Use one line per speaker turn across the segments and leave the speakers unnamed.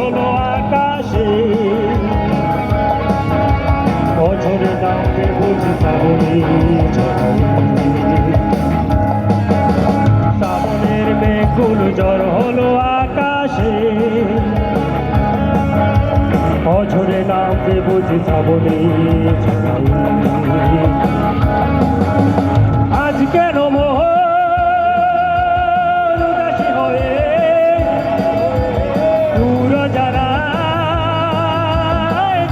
হলো আকাশে, বছরে নামবে বুঝি শ্রাবণী শ্রাবণের মেঘগুলো ঝড় হলো আকাশে, বছরে নামবে বুঝি শ্রাবণী আজ কেন মোহন উদাসী হয়ে দূর যারা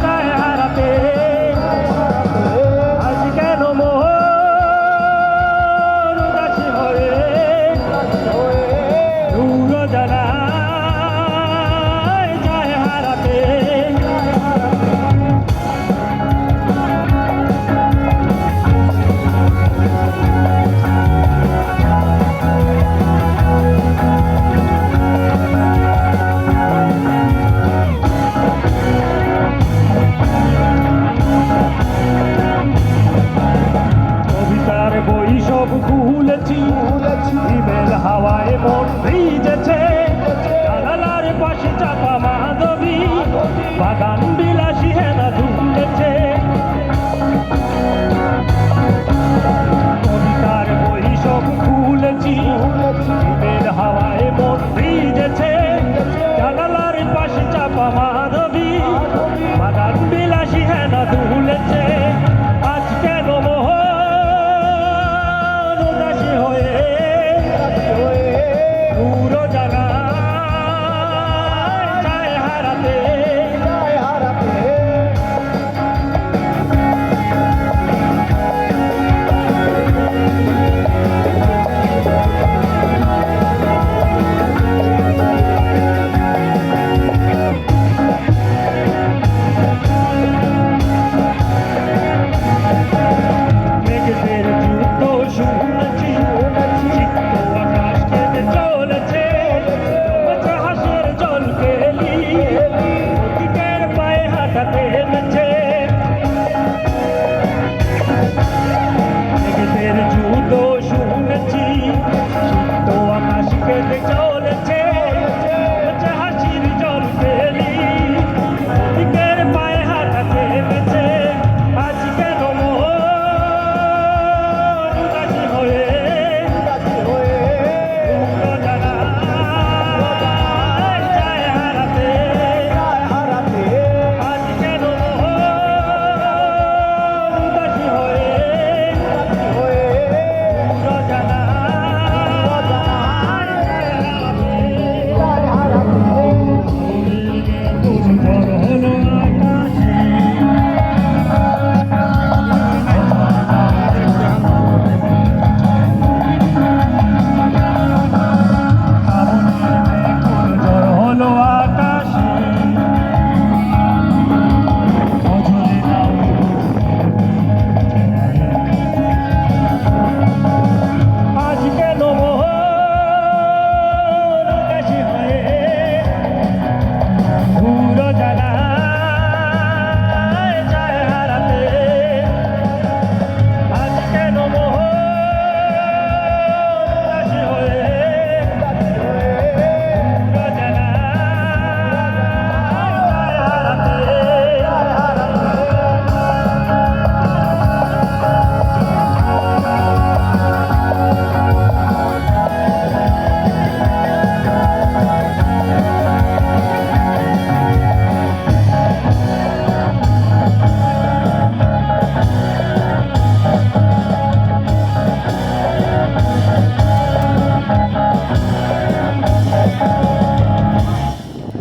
চায় হারাতে, আজ কেন মোহন উদাসী হয়ে দূর যারা চায় হারাতে। বই সব ভুলেছি, ইমেল হাওয়ায় মন ভিজেছে, জানালার পাশে চাপা মাধবী, বাগান বিলাসী হেনা ঝুলেছে। কবিতার বই সব ভুলেছি, ইমেল হাওয়ায় মন ভিজেছে, জানালার পাশে চাপা মাধবী।